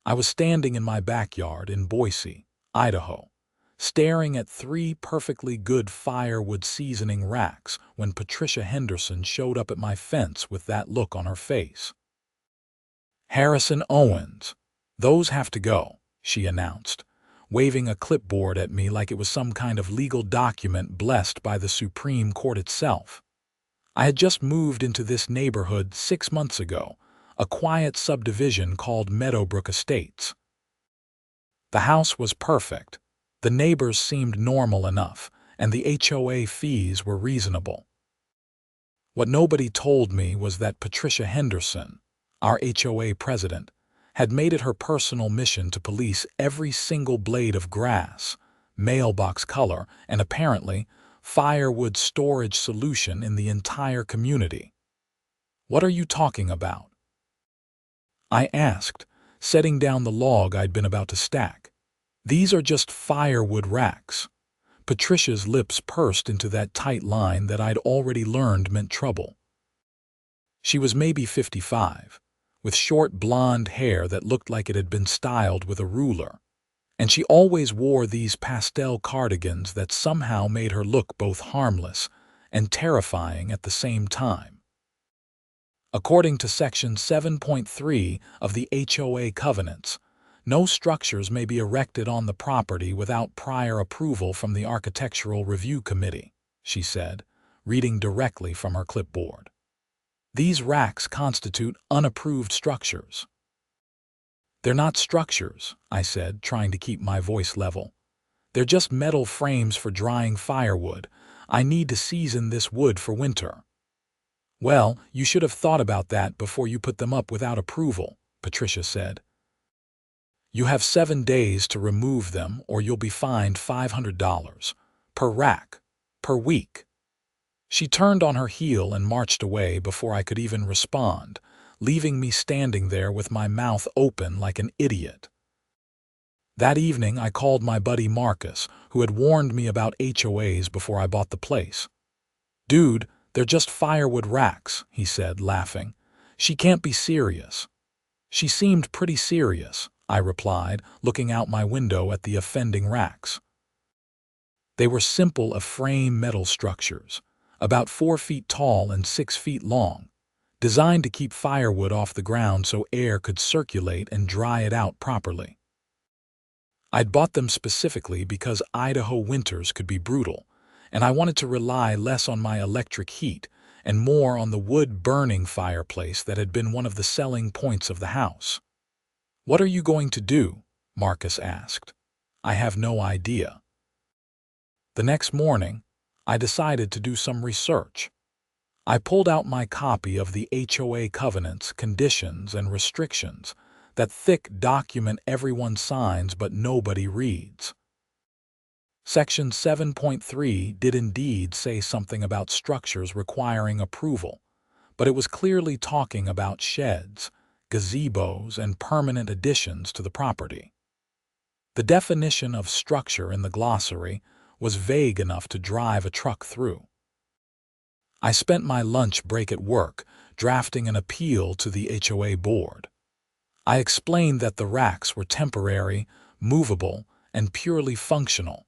I was standing in my backyard in Boise, Idaho, staring at 3 perfectly good firewood seasoning racks when Patricia Henderson showed up at my fence with that look on her face. "Harrison Owens, those have to go," she announced, waving a clipboard at me like it was some kind of legal document blessed by the Supreme Court itself. I had just moved into this neighborhood 6 months ago, a quiet subdivision called Meadowbrook Estates. The house was perfect, the neighbors seemed normal enough, and the HOA fees were reasonable. What nobody told me was that Patricia Henderson, our HOA president, had made it her personal mission to police every single blade of grass, mailbox color, and apparently firewood storage solution in the entire community. "What are you talking about?" I asked, setting down the log I'd been about to stack. "These are just firewood racks." Patricia's lips pursed into that tight line that I'd already learned meant trouble. She was maybe 55, with short blonde hair that looked like it had been styled with a ruler, and she always wore these pastel cardigans that somehow made her look both harmless and terrifying at the same time. According to Section 7.3 of the HOA covenants, no structures may be erected on the property without prior approval from the Architectural Review Committee, she said, reading directly from her clipboard. "These racks constitute unapproved structures." "They're not structures," I said, trying to keep my voice level. "They're just metal frames for drying firewood. I need to season this wood for winter." "Well, you should have thought about that before you put them up without approval," Patricia said. "You have 7 days to remove them or you'll be fined $500 per rack, per week." She turned on her heel and marched away before I could even respond, leaving me standing there with my mouth open like an idiot. That evening, I called my buddy Marcus, who had warned me about HOAs before I bought the place. "Dude, they're just firewood racks," he said, laughing. "She can't be serious." "She seemed pretty serious," I replied, looking out my window at the offending racks. They were simple frame metal structures, about 4 feet tall and 6 feet long, designed to keep firewood off the ground so air could circulate and dry it out properly. I'd bought them specifically because Idaho winters could be brutal, and I wanted to rely less on my electric heat and more on the wood-burning fireplace that had been one of the selling points of the house. "What are you going to do?" Marcus asked. "I have no idea." The next morning, I decided to do some research. I pulled out my copy of the HOA covenants, conditions, and restrictions, that thick document everyone signs but nobody reads. Section 7.3 did indeed say something about structures requiring approval, but it was clearly talking about sheds, gazebos, and permanent additions to the property. The definition of structure in the glossary was vague enough to drive a truck through. I spent my lunch break at work drafting an appeal to the HOA board. I explained that the racks were temporary, movable, and purely functional.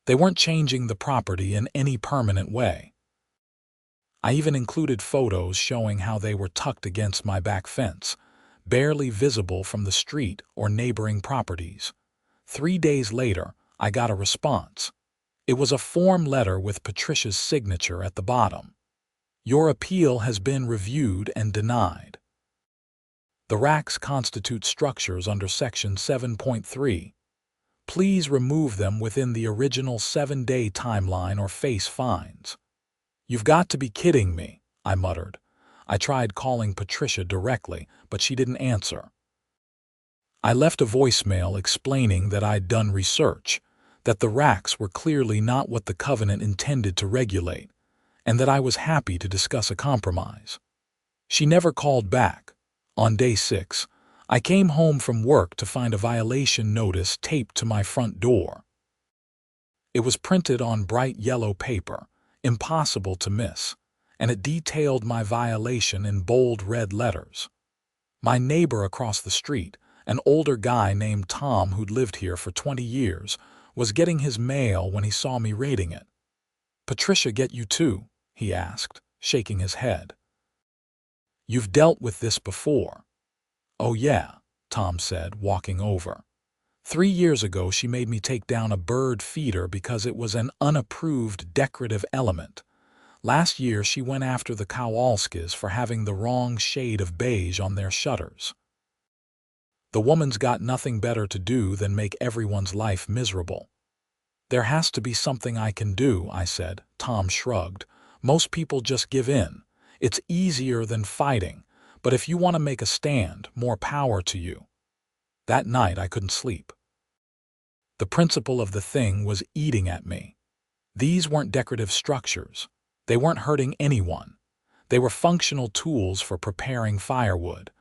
They weren't changing the property in any permanent way. I even included photos showing how they were tucked against my back fence, barely visible from the street or neighboring properties. 3 days later, I got a response. It was a form letter with Patricia's signature at the bottom. "Your appeal has been reviewed and denied." The racks constitute structures under Section 7.3. Please remove them within the original 7-day timeline or face fines. "You've got to be kidding me," I muttered. I tried calling Patricia directly, but she didn't answer. I left a voicemail explaining that I'd done research, that the racks were clearly not what the covenant intended to regulate, and that I was happy to discuss a compromise. She never called back. On day 6, I came home from work to find a violation notice taped to my front door. It was printed on bright yellow paper, impossible to miss, and it detailed my violation in bold red letters. My neighbor across the street, An older guy named Tom who'd lived here for 20 years was getting his mail when he saw me raiding it. "Patricia get you too?" he asked, shaking his head. "You've dealt with this before." "Oh yeah," Tom said, walking over. 3 years ago she made me take down a bird feeder because it was an unapproved decorative element. Last year she went after the Kowalskis for having the wrong shade of beige on their shutters. The woman's got nothing better to do than make everyone's life miserable. "There has to be something I can do," I said. Tom shrugged. "Most people just give in. It's easier than fighting, but if you want to make a stand, more power to you." That night I couldn't sleep. The principle of the thing was eating at me. These weren't decorative structures. They weren't hurting anyone. They were functional tools for preparing firewood.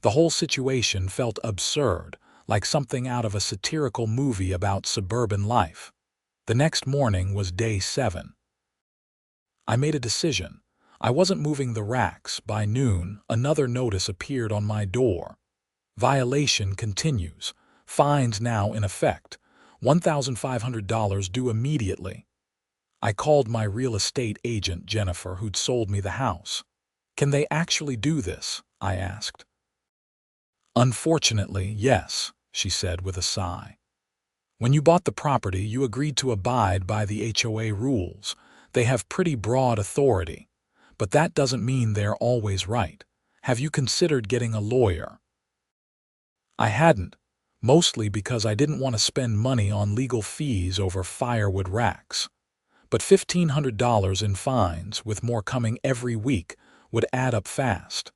The whole situation felt absurd, like something out of a satirical movie about suburban life. The next morning was day 7. I made a decision. I wasn't moving the racks. By noon, another notice appeared on my door. "Violation continues. Fines now in effect. $1,500 due immediately." I called my real estate agent, Jennifer, who'd sold me the house. "Can they actually do this?" I asked. "Unfortunately, yes," she said with a sigh. "When you bought the property, you agreed to abide by the HOA rules. They have pretty broad authority. But that doesn't mean they're always right. Have you considered getting a lawyer?" I hadn't, mostly because I didn't want to spend money on legal fees over firewood racks. But $1,500 in fines, with more coming every week, would add up fast.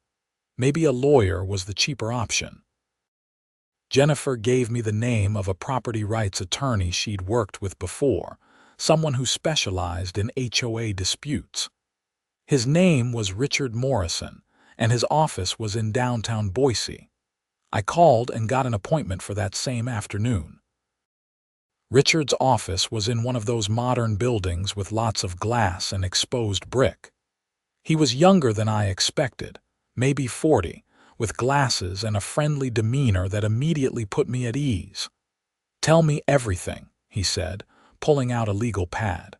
Maybe a lawyer was the cheaper option. Jennifer gave me the name of a property rights attorney she'd worked with before, someone who specialized in HOA disputes. His name was Richard Morrison, and his office was in downtown Boise. I called and got an appointment for that same afternoon. Richard's office was in one of those modern buildings with lots of glass and exposed brick. He was younger than I expected, maybe 40, with glasses and a friendly demeanor that immediately put me at ease. "Tell me everything," he said, pulling out a legal pad.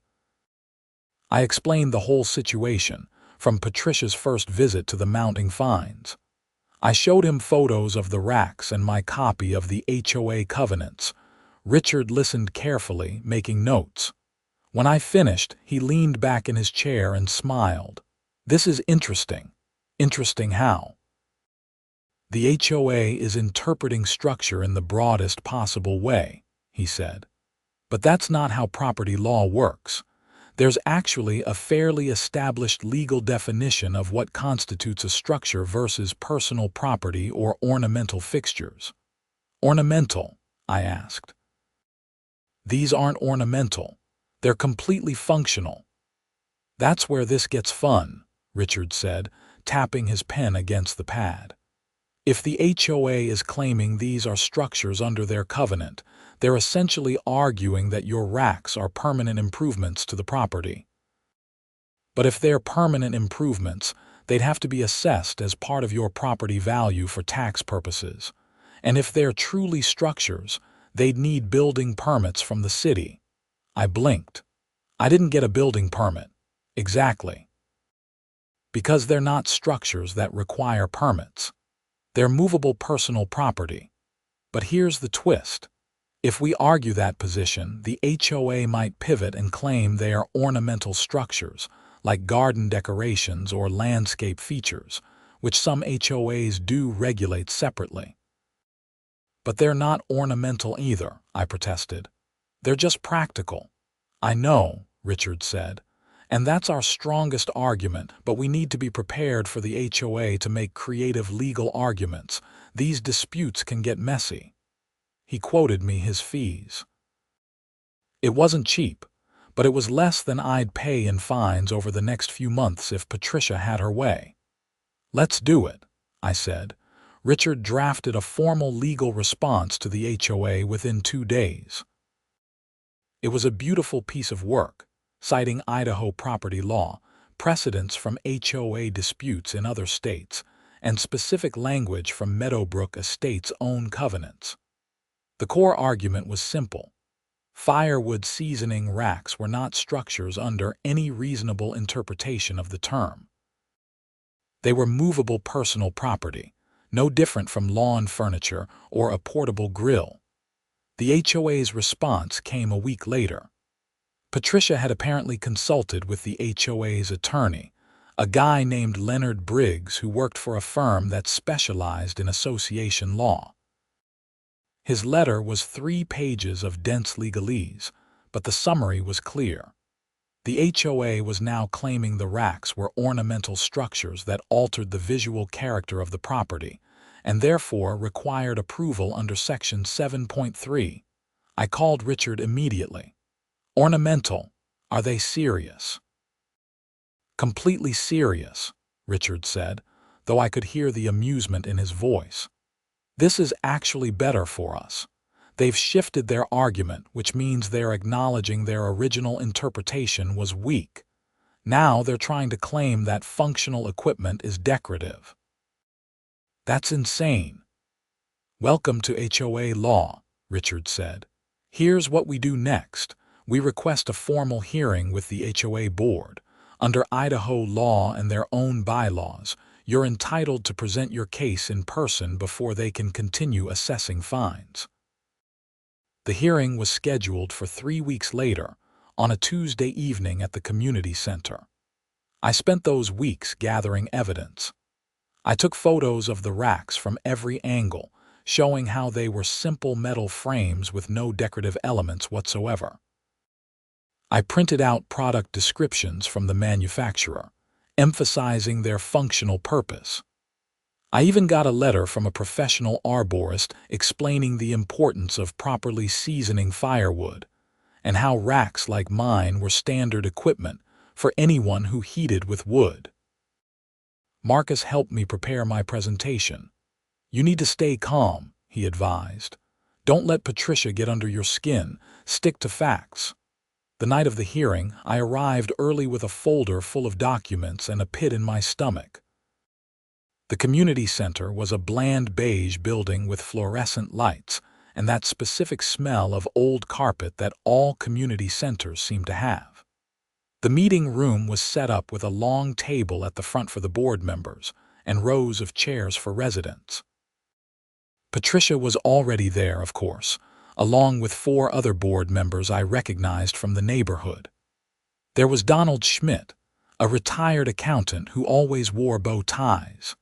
I explained the whole situation, from Patricia's first visit to the mounting fines. I showed him photos of the racks and my copy of the HOA covenants. Richard listened carefully, making notes. When I finished, he leaned back in his chair and smiled. "This is interesting." "Interesting how?" "The HOA is interpreting structure in the broadest possible way," he said. "But that's not how property law works. There's actually a fairly established legal definition of what constitutes a structure versus personal property or ornamental fixtures." "Ornamental?" I asked. "These aren't ornamental. They're completely functional." "That's where this gets fun," Richard said, tapping his pen against the pad. "If the HOA is claiming these are structures under their covenant, they're essentially arguing that your racks are permanent improvements to the property. But if they're permanent improvements, they'd have to be assessed as part of your property value for tax purposes. And if they're truly structures, they'd need building permits from the city." I blinked. "I didn't get a building permit." "Exactly. Because they're not structures that require permits. They're movable personal property. But here's the twist. If we argue that position, the HOA might pivot and claim they are ornamental structures, like garden decorations or landscape features, which some HOAs do regulate separately." "But they're not ornamental either," I protested. "They're just practical." "I know," Richard said, "and that's our strongest argument, but we need to be prepared for the HOA to make creative legal arguments. These disputes can get messy." He quoted me his fees. It wasn't cheap, but it was less than I'd pay in fines over the next few months if Patricia had her way. "Let's do it," I said. Richard drafted a formal legal response to the HOA within 2 days. It was a beautiful piece of work, citing Idaho property law, precedents from HOA disputes in other states, and specific language from Meadowbrook Estate's own covenants. The core argument was simple. Firewood seasoning racks were not structures under any reasonable interpretation of the term. They were movable personal property, no different from lawn furniture or a portable grill. The HOA's response came a week later. Patricia had apparently consulted with the HOA's attorney, a guy named Leonard Briggs who worked for a firm that specialized in association law. His letter was 3 pages of dense legalese, but the summary was clear. The HOA was now claiming the racks were ornamental structures that altered the visual character of the property, and therefore required approval under Section 7.3. I called Richard immediately. "Ornamental, are they serious?" "Completely serious," Richard said, though I could hear the amusement in his voice. "This is actually better for us. They've shifted their argument, which means they're acknowledging their original interpretation was weak. Now they're trying to claim that functional equipment is decorative. That's insane." "Welcome to HOA law," Richard said. "Here's what we do next. We request a formal hearing with the HOA board. Under Idaho law and their own bylaws, you're entitled to present your case in person before they can continue assessing fines." The hearing was scheduled for 3 weeks later, on a Tuesday evening at the community center. I spent those weeks gathering evidence. I took photos of the racks from every angle, showing how they were simple metal frames with no decorative elements whatsoever. I printed out product descriptions from the manufacturer, emphasizing their functional purpose. I even got a letter from a professional arborist explaining the importance of properly seasoning firewood, and how racks like mine were standard equipment for anyone who heated with wood. Marcus helped me prepare my presentation. "You need to stay calm," he advised. "Don't let Patricia get under your skin. Stick to facts." The night of the hearing, I arrived early with a folder full of documents and a pit in my stomach. The community center was a bland beige building with fluorescent lights and that specific smell of old carpet that all community centers seem to have. The meeting room was set up with a long table at the front for the board members and rows of chairs for residents. Patricia was already there, of course, along with 4 other board members I recognized from the neighborhood. There was Donald Schmidt, a retired accountant who always wore bow ties.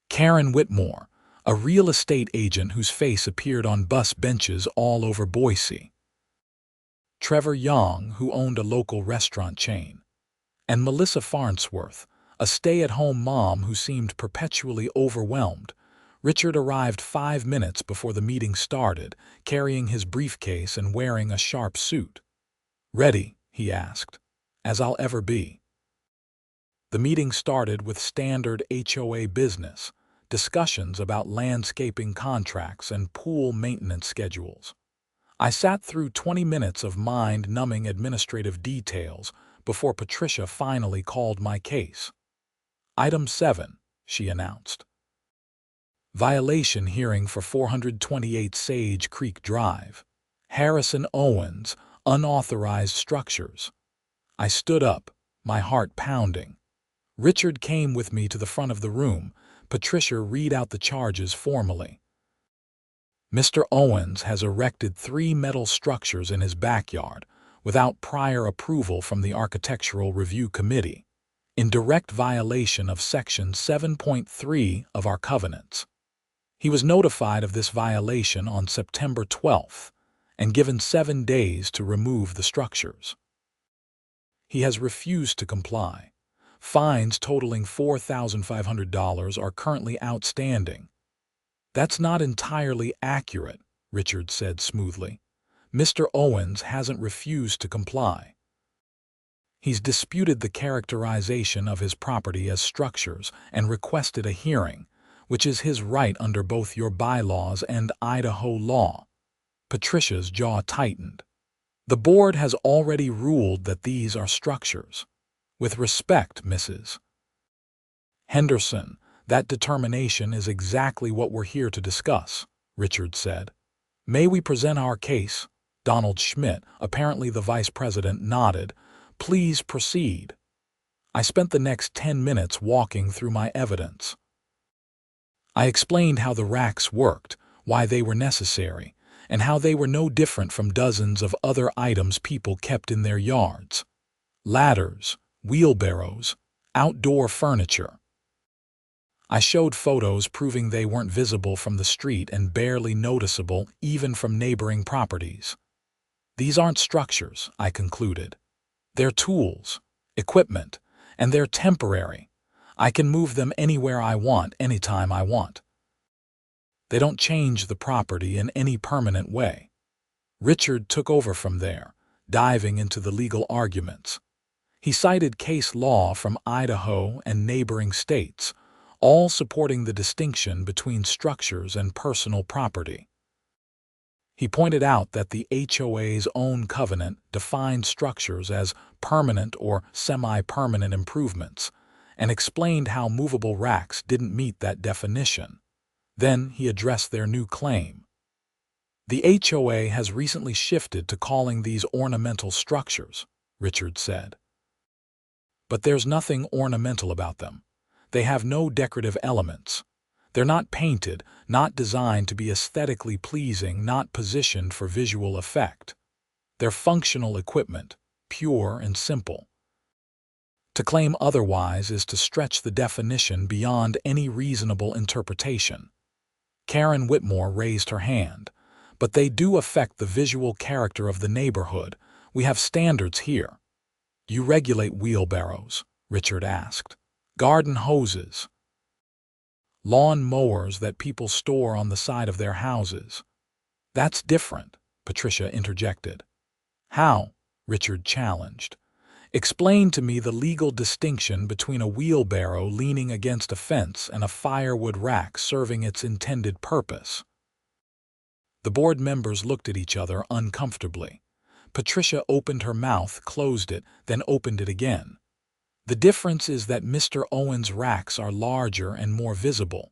Karen Whitmore, a real estate agent whose face appeared on bus benches all over Boise. Trevor Young, who owned a local restaurant chain. And Melissa Farnsworth, a stay-at-home mom who seemed perpetually overwhelmed. Richard arrived 5 minutes before the meeting started, carrying his briefcase and wearing a sharp suit. "Ready?" he asked. "As I'll ever be." The meeting started with standard HOA business, discussions about landscaping contracts and pool maintenance schedules. I sat through 20 minutes of mind-numbing administrative details before Patricia finally called my case. "Item 7, she announced. "Violation hearing for 428 Sage Creek Drive. Harrison Owens, unauthorized structures." I stood up, my heart pounding. Richard came with me to the front of the room. Patricia read out the charges formally. "Mr. Owens has erected 3 metal structures in his backyard without prior approval from the Architectural Review Committee, in direct violation of Section 7.3 of our covenants. He was notified of this violation on September 12th and given 7 days to remove the structures. He has refused to comply. Fines totaling $4,500 are currently outstanding." "That's not entirely accurate," Richard said smoothly. "Mr. Owens hasn't refused to comply. He's disputed the characterization of his property as structures and requested a hearing, which is his right under both your bylaws and Idaho law." Patricia's jaw tightened. "The board has already ruled that these are structures. With respect, Mrs. Henderson, That determination is exactly what we're here to discuss, Richard said. May we present our case? Donald Schmidt, apparently the vice president, nodded. Please proceed. I spent the next 10 minutes walking through my evidence. I explained how the racks worked, why they were necessary, and how they were no different from dozens of other items people kept in their yards. Ladders, wheelbarrows, outdoor furniture. I showed photos proving they weren't visible from the street and barely noticeable even from neighboring properties. These aren't structures, I concluded. They're tools, equipment, and they're temporary. I can move them anywhere I want, anytime I want. They don't change the property in any permanent way. Richard took over from there, diving into the legal arguments. He cited case law from Idaho and neighboring states, all supporting the distinction between structures and personal property. He pointed out that the HOA's own covenant defined structures as permanent or semi-permanent improvements, and explained how movable racks didn't meet that definition. Then he addressed their new claim. The HOA has recently shifted to calling these ornamental structures, Richard said. But there's nothing ornamental about them. They have no decorative elements. They're not painted, not designed to be aesthetically pleasing, not positioned for visual effect. They're functional equipment, pure and simple. To claim otherwise is to stretch the definition beyond any reasonable interpretation. Karen Whitmore raised her hand. But they do affect the visual character of the neighborhood. We have standards here. You regulate wheelbarrows, Richard asked. Garden hoses. Lawn mowers that people store on the side of their houses. That's different, Patricia interjected. How? Richard challenged. Explain to me the legal distinction between a wheelbarrow leaning against a fence and a firewood rack serving its intended purpose. The board members looked at each other uncomfortably. Patricia opened her mouth, closed it, then opened it again. The difference is that Mr. Owens' racks are larger and more visible.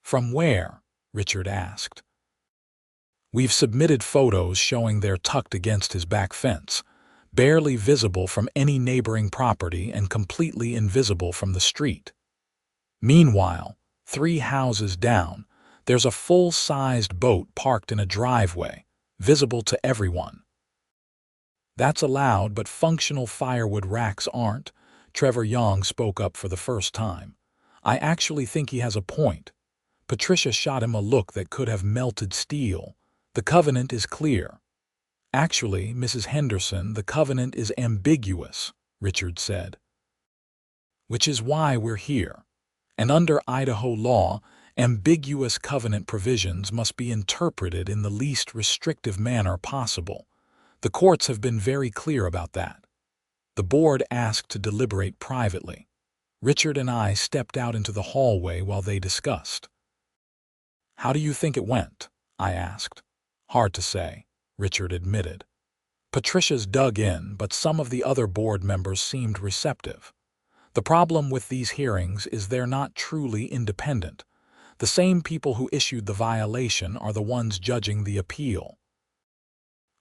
From where? Richard asked. We've submitted photos showing they're tucked against his back fence, barely visible from any neighboring property and completely invisible from the street. Meanwhile, 3 houses down, there's a full-sized boat parked in a driveway, visible to everyone. That's allowed, but functional firewood racks aren't. Trevor Young spoke up for the first time. I actually think he has a point. Patricia shot him a look that could have melted steel. The covenant is clear. Actually, Mrs. Henderson, the covenant is ambiguous, Richard said. Which is why we're here. And under Idaho law, ambiguous covenant provisions must be interpreted in the least restrictive manner possible. The courts have been very clear about that. The board asked to deliberate privately. Richard and I stepped out into the hallway while they discussed. How do you think it went? I asked. Hard to say, Richard admitted. Patricia's dug in, but some of the other board members seemed receptive. The problem with these hearings is they're not truly independent. The same people who issued the violation are the ones judging the appeal.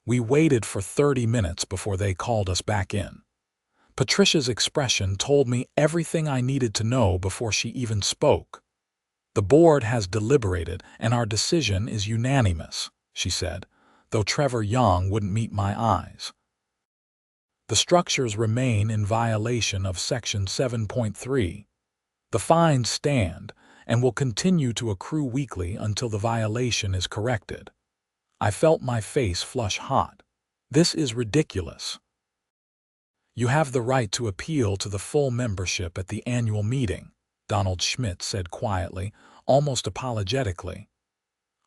We waited for 30 minutes before they called us back in. Patricia's expression told me everything I needed to know before she even spoke. The board has deliberated and our decision is unanimous, she said, though Trevor Young wouldn't meet my eyes. The structures remain in violation of Section 7.3. The fines stand and will continue to accrue weekly until the violation is corrected. I felt my face flush hot. This is ridiculous. You have the right to appeal to the full membership at the annual meeting, Donald Schmidt said quietly, almost apologetically.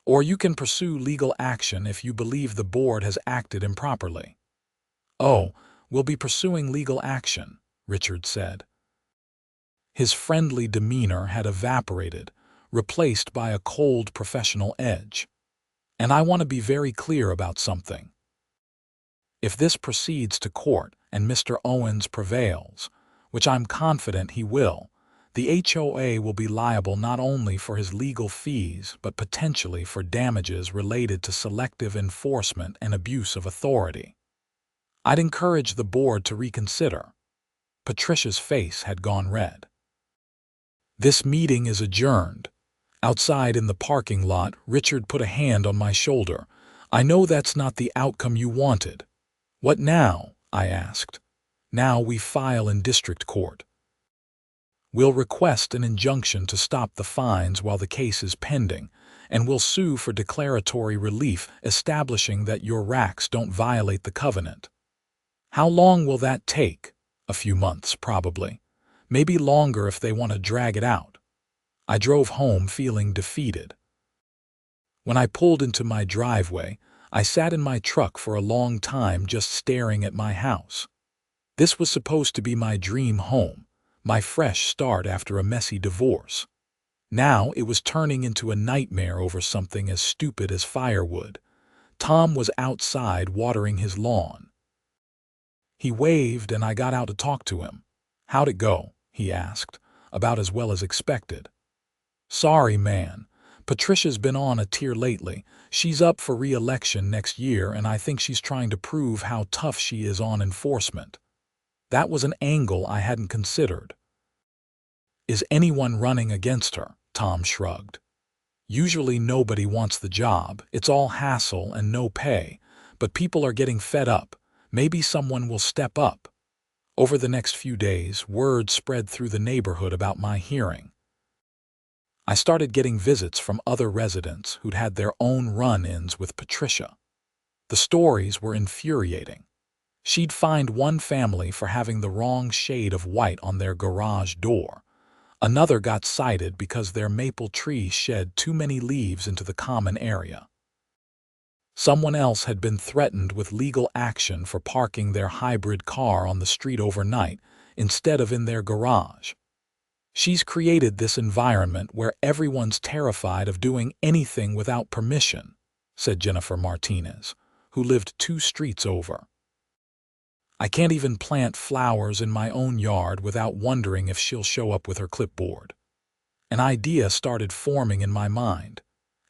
Or you can pursue legal action if you believe the board has acted improperly. Oh, we'll be pursuing legal action, Richard said. His friendly demeanor had evaporated, replaced by a cold professional edge. And I want to be very clear about something. If this proceeds to court and Mr. Owens prevails, which I'm confident he will, The HOA will be liable not only for his legal fees, but potentially for damages related to selective enforcement and abuse of authority. I'd encourage the board to reconsider. Patricia's face had gone red. This meeting is adjourned. Outside in the parking lot, Richard put a hand on my shoulder. I know that's not the outcome you wanted. What now? I asked. Now we file in district court. We'll request an injunction to stop the fines while the case is pending, and we'll sue for declaratory relief establishing that your racks don't violate the covenant. How long will that take? A few months, probably. Maybe longer if they want to drag it out. I drove home feeling defeated. When I pulled into my driveway, I sat in my truck for a long time just staring at my house. This was supposed to be my dream home, my fresh start after a messy divorce. Now it was turning into a nightmare over something as stupid as firewood. Tom was outside watering his lawn. He waved and I got out to talk to him. How'd it go? He asked, about as well as expected. Sorry, man. Patricia's been on a tear lately. She's up for re-election next year, and I think she's trying to prove how tough she is on enforcement. That was an angle I hadn't considered. Is anyone running against her? Tom shrugged. Usually nobody wants the job. It's all hassle and no pay. But people are getting fed up. Maybe someone will step up. Over the next few days, word spread through the neighborhood about my hearing. I started getting visits from other residents who'd had their own run-ins with Patricia. The stories were infuriating. She'd fined one family for having the wrong shade of white on their garage door. Another got cited because their maple tree shed too many leaves into the common area. Someone else had been threatened with legal action for parking their hybrid car on the street overnight instead of in their garage. She's created this environment where everyone's terrified of doing anything without permission, said Jennifer Martinez, who lived 2 streets over. I can't even plant flowers in my own yard without wondering if she'll show up with her clipboard. An idea started forming in my mind.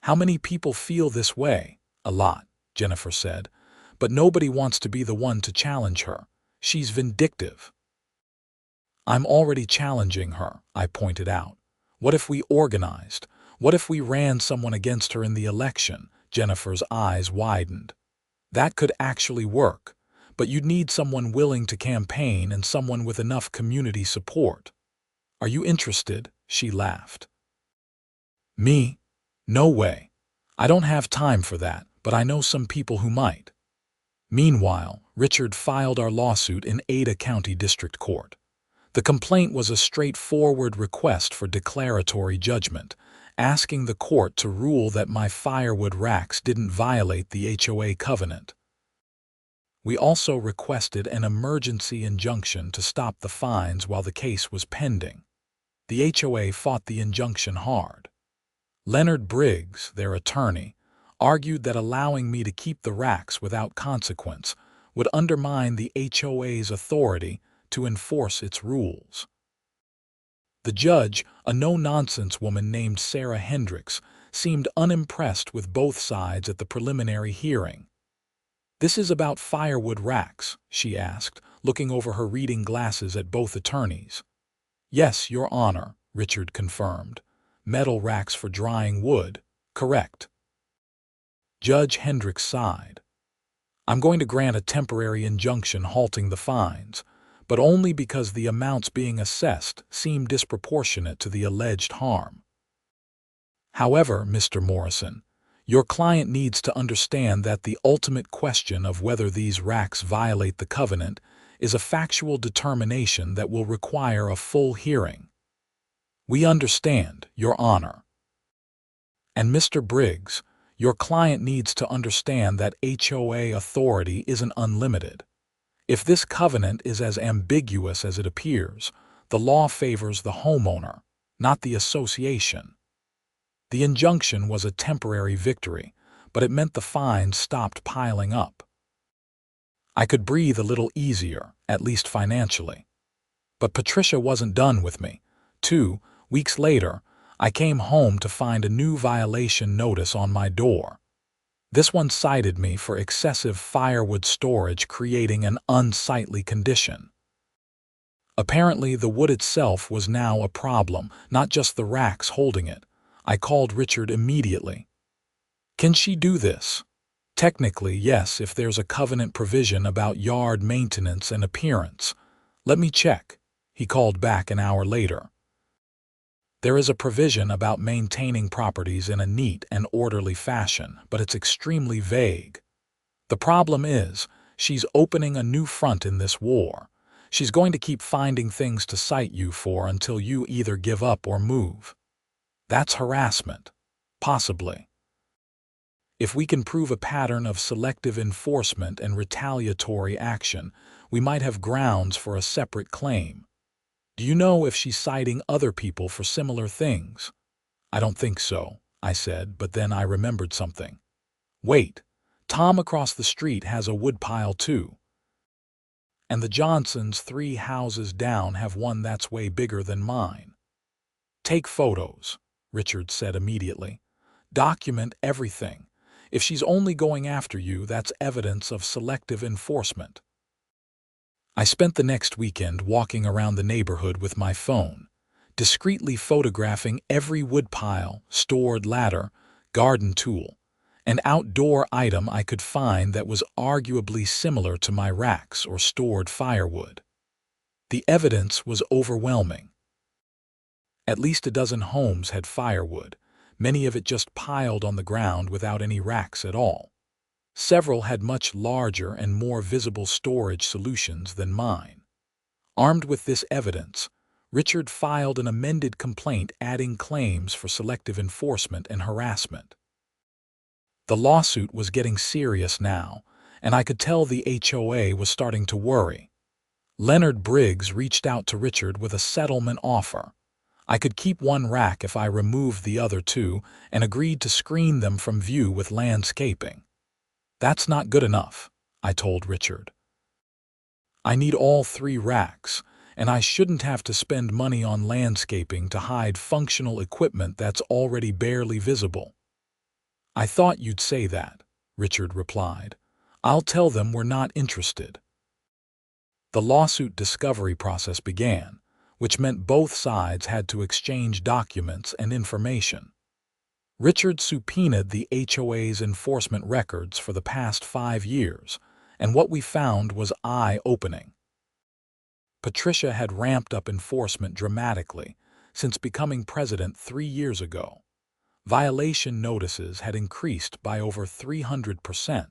How many people feel this way? A lot, Jennifer said, but nobody wants to be the one to challenge her. She's vindictive. I'm already challenging her, I pointed out. What if we organized? What if we ran someone against her in the election? Jennifer's eyes widened. That could actually work, but you'd need someone willing to campaign and someone with enough community support. Are you interested? She laughed. Me? No way. I don't have time for that, but I know some people who might. Meanwhile, Richard filed our lawsuit in Ada County District Court. The complaint was a straightforward request for declaratory judgment, asking the court to rule that my firewood racks didn't violate the HOA covenant. We also requested an emergency injunction to stop the fines while the case was pending. The HOA fought the injunction hard. Leonard Briggs, their attorney, argued that allowing me to keep the racks without consequence would undermine the HOA's authority to enforce its rules. The judge, a no-nonsense woman named Sarah Hendricks, seemed unimpressed with both sides at the preliminary hearing. This is about firewood racks, she asked, looking over her reading glasses at both attorneys. Yes, Your Honor, Richard confirmed. Metal racks for drying wood, correct. Judge Hendricks sighed. I'm going to grant a temporary injunction halting the fines, but only because the amounts being assessed seem disproportionate to the alleged harm. However, Mr. Morrison, your client needs to understand that the ultimate question of whether these racks violate the covenant is a factual determination that will require a full hearing. We understand, Your Honor. And Mr. Briggs, your client needs to understand that HOA authority isn't unlimited. If this covenant is as ambiguous as it appears, the law favors the homeowner, not the association. The injunction was a temporary victory, but it meant the fines stopped piling up. I could breathe a little easier, at least financially. But Patricia wasn't done with me. 2 weeks later, I came home to find a new violation notice on my door. This one cited me for excessive firewood storage, creating an unsightly condition. Apparently, the wood itself was now a problem, not just the racks holding it. I called Richard immediately. Can she do this? Technically, yes, if there's a covenant provision about yard maintenance and appearance. Let me check. He called back an hour later. There is a provision about maintaining properties in a neat and orderly fashion, but it's extremely vague. The problem is, she's opening a new front in this war. She's going to keep finding things to cite you for until you either give up or move. That's harassment. Possibly. If we can prove a pattern of selective enforcement and retaliatory action, we might have grounds for a separate claim. Do you know if she's citing other people for similar things? I don't think so, I said, but then I remembered something. Wait, Tom across the street has a woodpile too. And the Johnsons 3 houses down have one that's way bigger than mine. Take photos, Richard said immediately. Document everything. If she's only going after you, that's evidence of selective enforcement. I spent the next weekend walking around the neighborhood with my phone, discreetly photographing every woodpile, stored ladder, garden tool, and outdoor item I could find that was arguably similar to my racks or stored firewood. The evidence was overwhelming. At least a dozen homes had firewood, many of it just piled on the ground without any racks at all. Several had much larger and more visible storage solutions than mine. Armed with this evidence, Richard filed an amended complaint adding claims for selective enforcement and harassment. The lawsuit was getting serious now, and I could tell the HOA was starting to worry. Leonard Briggs reached out to Richard with a settlement offer. I could keep one rack if I removed the other 2 and agreed to screen them from view with landscaping. That's not good enough, I told Richard. I need all 3 racks, and I shouldn't have to spend money on landscaping to hide functional equipment that's already barely visible. I thought you'd say that, Richard replied. I'll tell them we're not interested. The lawsuit discovery process began, which meant both sides had to exchange documents and information. Richard subpoenaed the HOA's enforcement records for the past 5 years, and what we found was eye-opening. Patricia had ramped up enforcement dramatically since becoming president 3 years ago. Violation notices had increased by over 300%,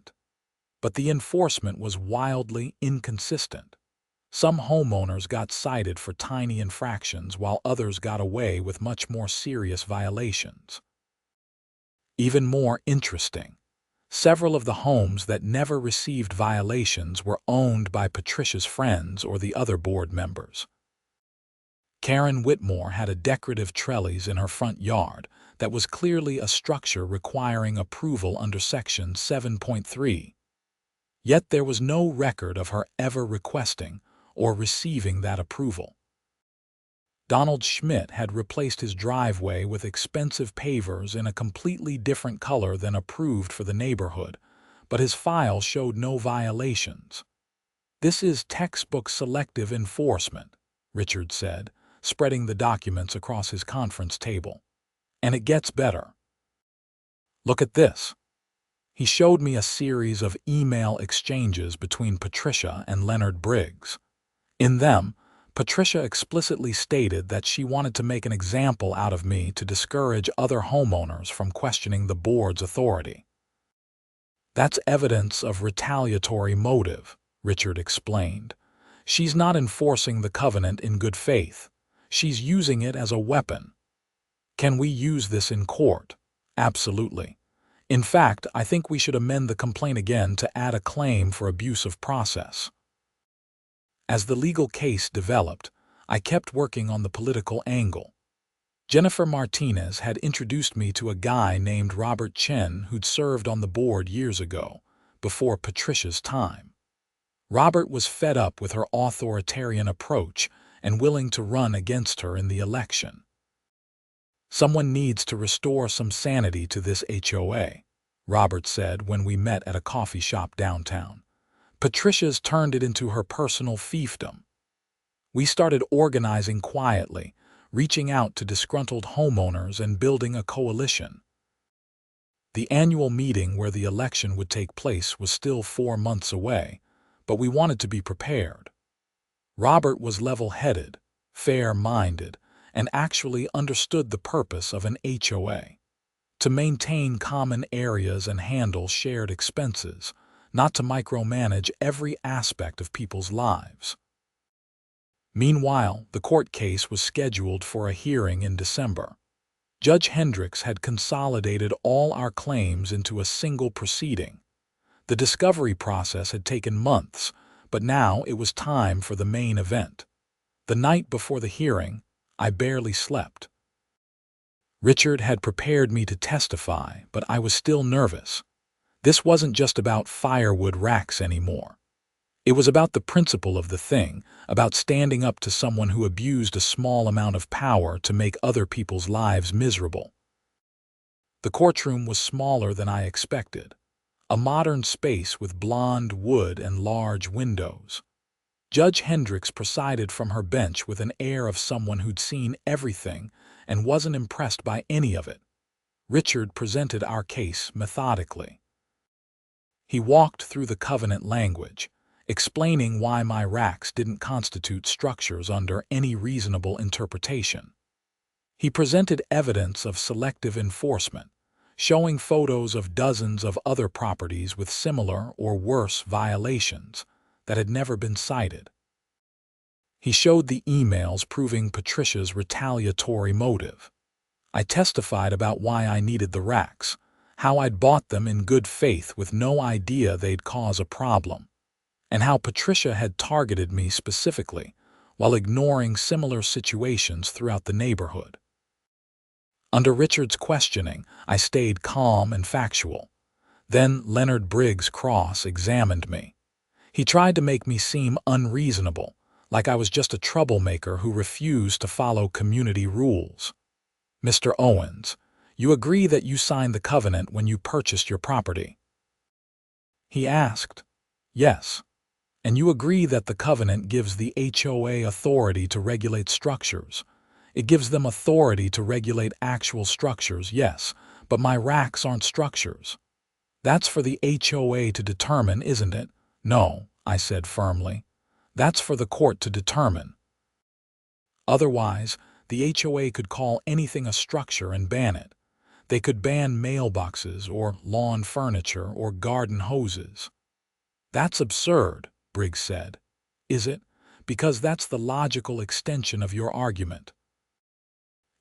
but the enforcement was wildly inconsistent. Some homeowners got cited for tiny infractions while others got away with much more serious violations. Even more interesting, several of the homes that never received violations were owned by Patricia's friends or the other board members. Karen Whitmore had a decorative trellis in her front yard that was clearly a structure requiring approval under Section 7.3. Yet there was no record of her ever requesting or receiving that approval. Donald Schmidt had replaced his driveway with expensive pavers in a completely different color than approved for the neighborhood, but his file showed no violations. This is textbook selective enforcement, Richard said, spreading the documents across his conference table. And it gets better. Look at this. He showed me a series of email exchanges between Patricia and Leonard Briggs. In them, Patricia explicitly stated that she wanted to make an example out of me to discourage other homeowners from questioning the board's authority. That's evidence of retaliatory motive, Richard explained. She's not enforcing the covenant in good faith. She's using it as a weapon. Can we use this in court? Absolutely. In fact, I think we should amend the complaint again to add a claim for abuse of process. As the legal case developed, I kept working on the political angle. Jennifer Martinez had introduced me to a guy named Robert Chen who'd served on the board years ago, before Patricia's time. Robert was fed up with her authoritarian approach and willing to run against her in the election. "Someone needs to restore some sanity to this HOA," Robert said when we met at a coffee shop downtown. "Patricia's turned it into her personal fiefdom." We started organizing quietly, reaching out to disgruntled homeowners and building a coalition. The annual meeting where the election would take place was still 4 months away, but we wanted to be prepared. Robert was level-headed, fair-minded, and actually understood the purpose of an HOA: to maintain common areas and handle shared expenses, not to micromanage every aspect of people's lives. Meanwhile, the court case was scheduled for a hearing in December. Judge Hendricks had consolidated all our claims into a single proceeding. The discovery process had taken months, but now it was time for the main event. The night before the hearing, I barely slept. Richard had prepared me to testify, but I was still nervous. This wasn't just about firewood racks anymore. It was about the principle of the thing, about standing up to someone who abused a small amount of power to make other people's lives miserable. The courtroom was smaller than I expected, a modern space with blonde wood and large windows. Judge Hendricks presided from her bench with an air of someone who'd seen everything and wasn't impressed by any of it. Richard presented our case methodically. He walked through the covenant language, explaining why my racks didn't constitute structures under any reasonable interpretation. He presented evidence of selective enforcement, showing photos of dozens of other properties with similar or worse violations that had never been cited. He showed the emails proving Patricia's retaliatory motive. I testified about why I needed the racks, how I'd bought them in good faith with no idea they'd cause a problem, and how Patricia had targeted me specifically while ignoring similar situations throughout the neighborhood. Under Richard's questioning, I stayed calm and factual. Then Leonard Briggs cross-examined me. He tried to make me seem unreasonable, like I was just a troublemaker who refused to follow community rules. "Mr. Owens, you agree that you signed the covenant when you purchased your property?" he asked. "Yes. And you agree that the covenant gives the HOA authority to regulate structures? It gives them authority to regulate actual structures, yes, but my racks aren't structures." "That's for the HOA to determine, isn't it?" "No," I said firmly. "That's for the court to determine. Otherwise, the HOA could call anything a structure and ban it. They could ban mailboxes or lawn furniture or garden hoses." "That's absurd," Briggs said. "Is it? Because that's the logical extension of your argument.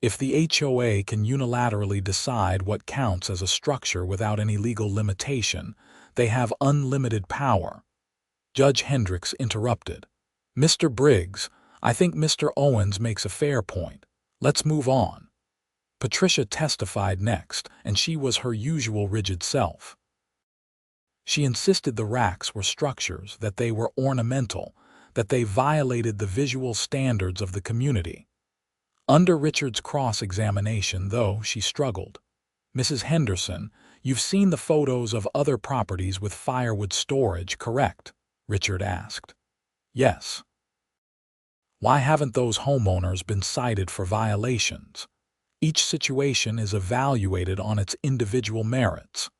If the HOA can unilaterally decide what counts as a structure without any legal limitation, they have unlimited power." Judge Hendricks interrupted. "Mr. Briggs, I think Mr. Owens makes a fair point. Let's move on." Patricia testified next, and she was her usual rigid self. She insisted the racks were structures, that they were ornamental, that they violated the visual standards of the community. Under Richard's cross-examination, though, she struggled. "Mrs. Henderson, you've seen the photos of other properties with firewood storage, correct?" Richard asked. "Yes." "Why haven't those homeowners been cited for violations? Each situation is evaluated on its individual merits.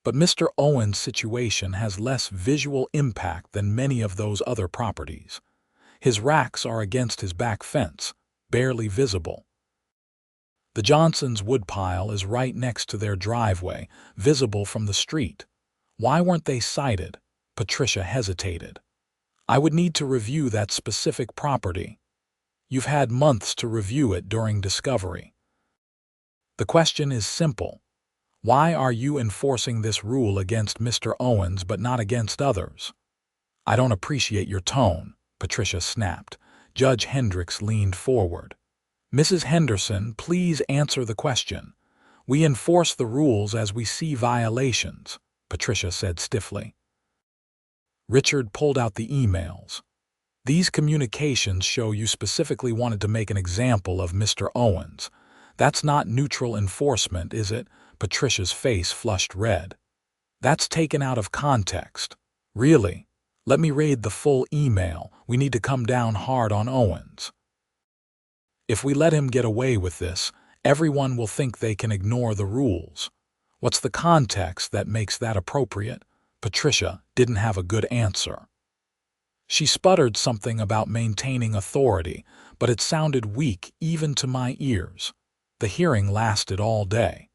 But Mr. Owens' situation has less visual impact than many of those other properties. His racks are against his back fence, barely visible. The Johnsons' woodpile is right next to their driveway, visible from the street. Why weren't they cited?" Patricia hesitated. "I would need to review that specific property." "You've had months to review it during discovery." "The question is simple. Why are you enforcing this rule against Mr. Owens but not against others?" "I don't appreciate your tone," Patricia snapped. Judge Hendricks leaned forward. "Mrs. Henderson, please answer the question." "We enforce the rules as we see violations," Patricia said stiffly. Richard pulled out the emails. These communications show you specifically wanted to make an example of Mr. Owens. That's not neutral enforcement, is it? Patricia's face flushed red. That's taken out of context. Really? Let me read the full email. We need to come down hard on Owens. If we let him get away with this, everyone will think they can ignore the rules. What's the context that makes that appropriate? Patricia didn't have a good answer. She sputtered something about maintaining authority, but it sounded weak even to my ears. The hearing lasted all day.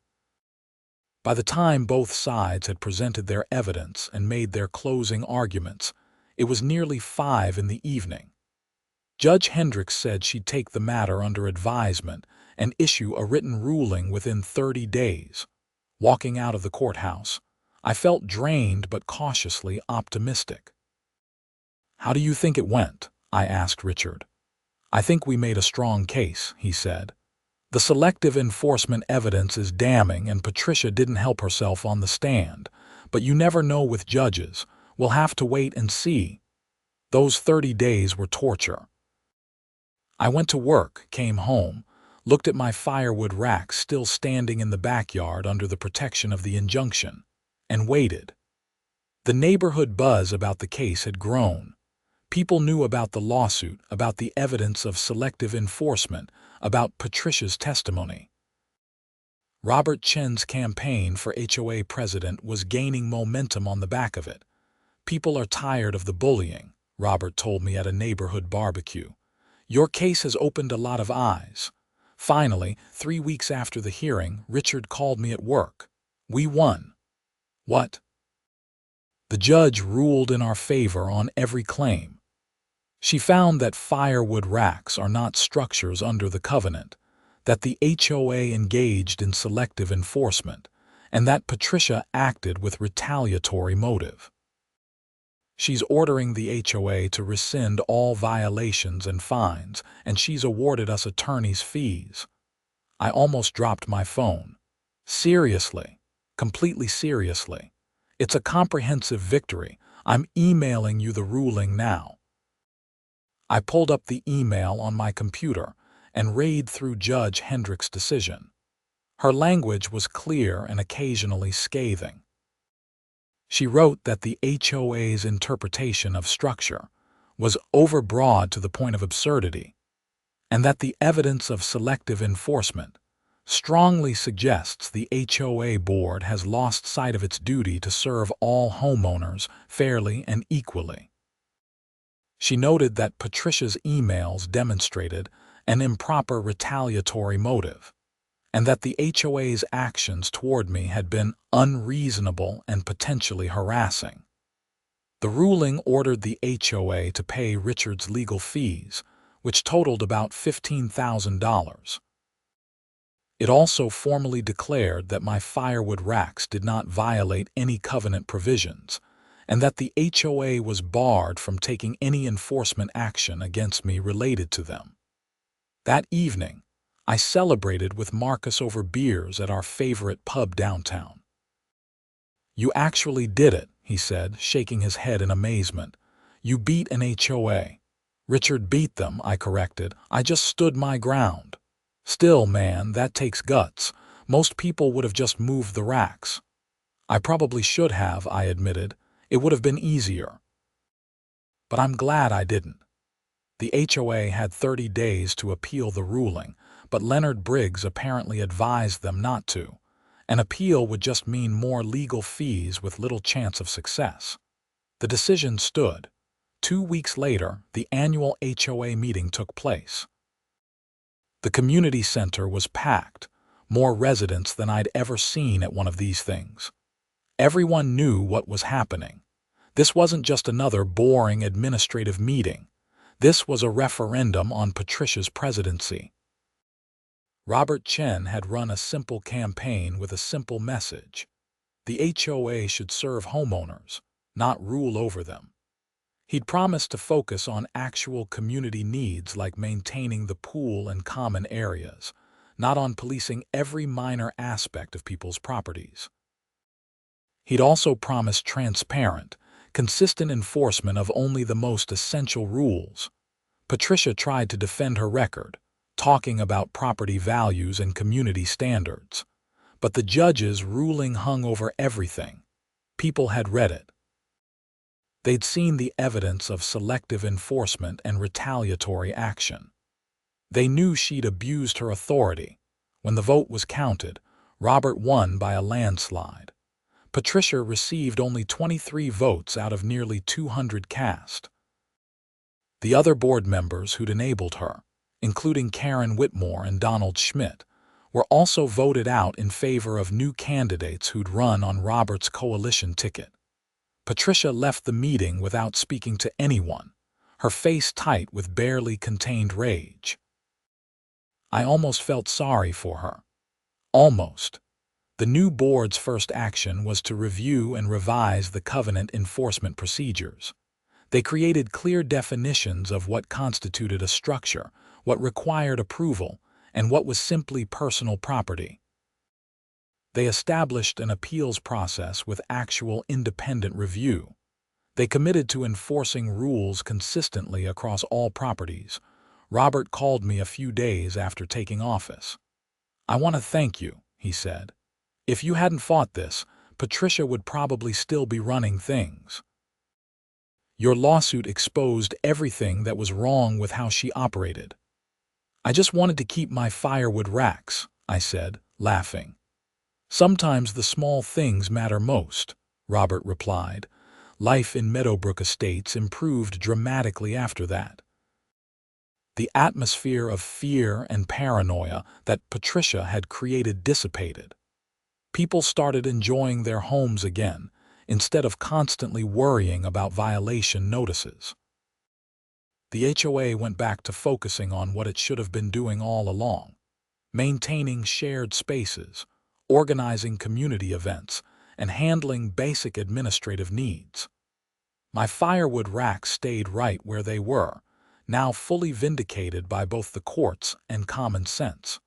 By the time both sides had presented their evidence and made their closing arguments, it was nearly 5 in the evening. Judge Hendricks said she'd take the matter under advisement and issue a written ruling within 30 days. Walking out of the courthouse, I felt drained but cautiously optimistic. "How do you think it went?" I asked Richard. "I think we made a strong case," he said. "The selective enforcement evidence is damning and Patricia didn't help herself on the stand, but you never know with judges. We'll have to wait and see." Those 30 days were torture. I went to work, came home, looked at my firewood racks still standing in the backyard under the protection of the injunction, and waited. The neighborhood buzz about the case had grown. People knew about the lawsuit, about the evidence of selective enforcement, about Patricia's testimony. Robert Chen's campaign for HOA president was gaining momentum on the back of it. "People are tired of the bullying," Robert told me at a neighborhood barbecue. "Your case has opened a lot of eyes." Finally, 3 weeks after the hearing, Richard called me at work. "We won." "What?" "The judge ruled in our favor on every claim. She found that firewood racks are not structures under the covenant, that the HOA engaged in selective enforcement, and that Patricia acted with retaliatory motive. She's ordering the HOA to rescind all violations and fines, and she's awarded us attorney's fees." I almost dropped my phone. "Seriously, completely seriously. It's a comprehensive victory. I'm emailing you the ruling now." I pulled up the email on my computer and read through Judge Hendricks' decision. Her language was clear and occasionally scathing. She wrote that the HOA's interpretation of structure was overbroad to the point of absurdity, and that the evidence of selective enforcement strongly suggests the HOA board has lost sight of its duty to serve all homeowners fairly and equally. She noted that Patricia's emails demonstrated an improper retaliatory motive, and that the HOA's actions toward me had been unreasonable and potentially harassing. The ruling ordered the HOA to pay Richard's legal fees, which totaled about $15,000. It also formally declared that my firewood racks did not violate any covenant provisions, and that the HOA was barred from taking any enforcement action against me related to them. That evening, I celebrated with Marcus over beers at our favorite pub downtown. "You actually did it," he said, shaking his head in amazement. "You beat an HOA." "Richard beat them," I corrected. "I just stood my ground." "Still, man, that takes guts. Most people would have just moved the racks." "I probably should have," I admitted. "It would have been easier. But I'm glad I didn't." The HOA had 30 days to appeal the ruling, but Leonard Briggs apparently advised them not to. An appeal would just mean more legal fees with little chance of success. The decision stood. 2 weeks later, the annual HOA meeting took place. The community center was packed, more residents than I'd ever seen at one of these things. Everyone knew what was happening. This wasn't just another boring administrative meeting. This was a referendum on Patricia's presidency. Robert Chen had run a simple campaign with a simple message. The HOA should serve homeowners, not rule over them. He'd promised to focus on actual community needs like maintaining the pool and common areas, not on policing every minor aspect of people's properties. He'd also promised transparent, consistent enforcement of only the most essential rules. Patricia tried to defend her record, talking about property values and community standards. But the judge's ruling hung over everything. People had read it. They'd seen the evidence of selective enforcement and retaliatory action. They knew she'd abused her authority. When the vote was counted, Robert won by a landslide. Patricia received only 23 votes out of nearly 200 cast. The other board members who'd enabled her, including Karen Whitmore and Donald Schmidt, were also voted out in favor of new candidates who'd run on Robert's coalition ticket. Patricia left the meeting without speaking to anyone, her face tight with barely contained rage. I almost felt sorry for her. Almost. The new board's first action was to review and revise the covenant enforcement procedures. They created clear definitions of what constituted a structure, what required approval, and what was simply personal property. They established an appeals process with actual independent review. They committed to enforcing rules consistently across all properties. Robert called me a few days after taking office. "I want to thank you," he said. "If you hadn't fought this, Patricia would probably still be running things. Your lawsuit exposed everything that was wrong with how she operated." "I just wanted to keep my firewood racks," I said, laughing. "Sometimes the small things matter most," Robert replied. Life in Meadowbrook Estates improved dramatically after that. The atmosphere of fear and paranoia that Patricia had created dissipated. People started enjoying their homes again, instead of constantly worrying about violation notices. The HOA went back to focusing on what it should have been doing all along: maintaining shared spaces, organizing community events, and handling basic administrative needs. My firewood racks stayed right where they were, now fully vindicated by both the courts and common sense.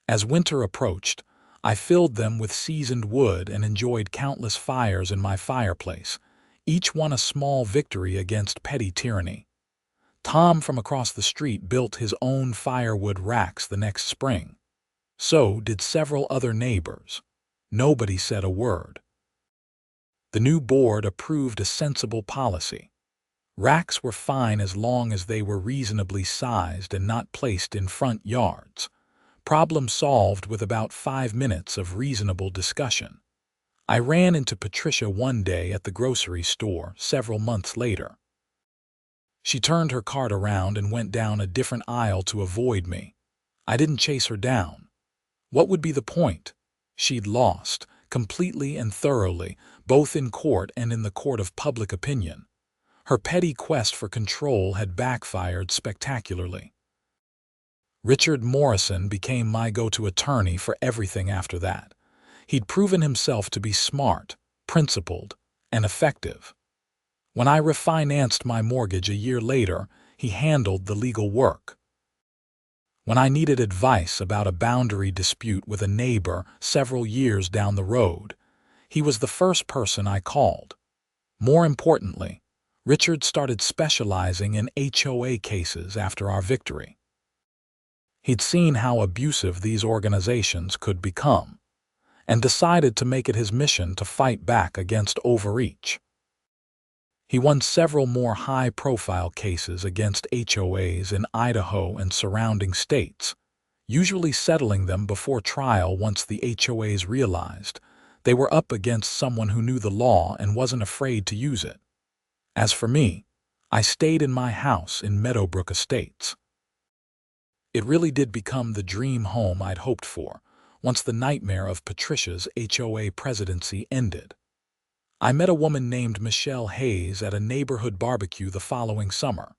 As winter approached, I filled them with seasoned wood and enjoyed countless fires in my fireplace, each one a small victory against petty tyranny. Tom from across the street built his own firewood racks the next spring. So did several other neighbors. Nobody said a word. The new board approved a sensible policy. Racks were fine as long as they were reasonably sized and not placed in front yards. Problem solved with about 5 minutes of reasonable discussion. I ran into Patricia one day at the grocery store several months later. She turned her cart around and went down a different aisle to avoid me. I didn't chase her down. What would be the point? She'd lost, completely and thoroughly, both in court and in the court of public opinion. Her petty quest for control had backfired spectacularly. Richard Morrison became my go-to attorney for everything after that. He'd proven himself to be smart, principled, and effective. When I refinanced my mortgage a year later, he handled the legal work. When I needed advice about a boundary dispute with a neighbor several years down the road, he was the first person I called. More importantly, Richard started specializing in HOA cases after our victory. He'd seen how abusive these organizations could become, and decided to make it his mission to fight back against overreach. He won several more high-profile cases against HOAs in Idaho and surrounding states, usually settling them before trial once the HOAs realized they were up against someone who knew the law and wasn't afraid to use it. As for me, I stayed in my house in Meadowbrook Estates. It really did become the dream home I'd hoped for, once the nightmare of Patricia's HOA presidency ended. I met a woman named Michelle Hayes at a neighborhood barbecue the following summer.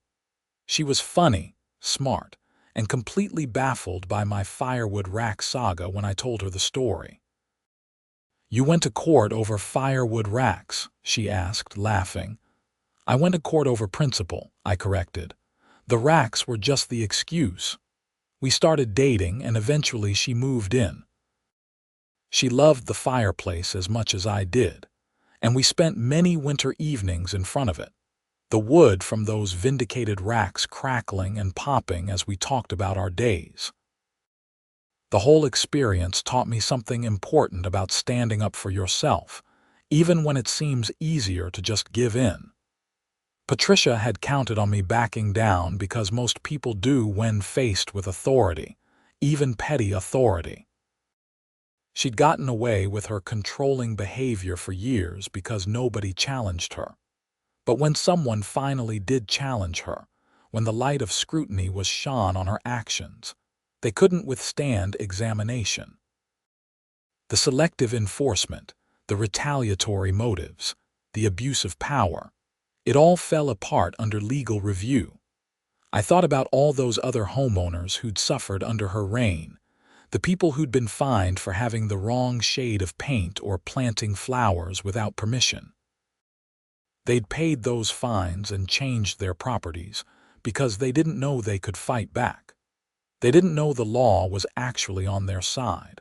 She was funny, smart, and completely baffled by my firewood rack saga when I told her the story. "You went to court over firewood racks?" she asked, laughing. "I went to court over principle," I corrected. "The racks were just the excuse. We started dating, and eventually she moved in. She loved the fireplace as much as I did, and we spent many winter evenings in front of it, the wood from those vindicated racks crackling and popping as we talked about our days. The whole experience taught me something important about standing up for yourself, even when it seems easier to just give in. Patricia had counted on me backing down because most people do when faced with authority, even petty authority. She'd gotten away with her controlling behavior for years because nobody challenged her. But when someone finally did challenge her, when the light of scrutiny was shone on her actions, they couldn't withstand examination. The selective enforcement, the retaliatory motives, the abuse of power, it all fell apart under legal review. I thought about all those other homeowners who'd suffered under her reign, the people who'd been fined for having the wrong shade of paint or planting flowers without permission. They'd paid those fines and changed their properties because they didn't know they could fight back. They didn't know the law was actually on their side.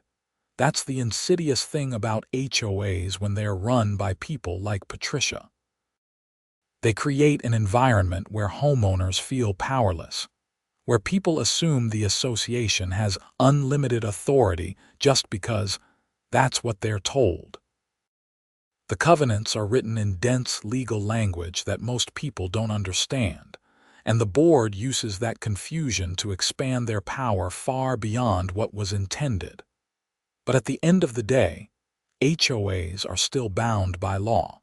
That's the insidious thing about HOAs when they're run by people like Patricia. They create an environment where homeowners feel powerless, where people assume the association has unlimited authority just because that's what they're told. The covenants are written in dense legal language that most people don't understand, and the board uses that confusion to expand their power far beyond what was intended. But at the end of the day, HOAs are still bound by law.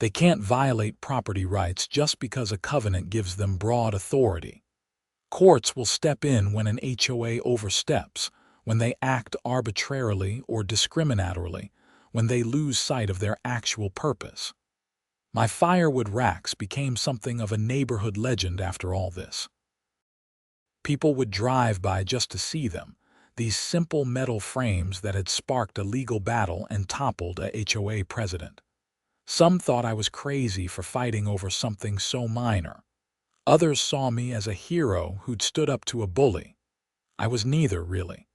They can't violate property rights just because a covenant gives them broad authority. Courts will step in when an HOA oversteps, when they act arbitrarily or discriminatorily, when they lose sight of their actual purpose. My firewood racks became something of a neighborhood legend after all this. People would drive by just to see them, these simple metal frames that had sparked a legal battle and toppled a HOA president. Some thought I was crazy for fighting over something so minor. Others saw me as a hero who'd stood up to a bully. I was neither, really.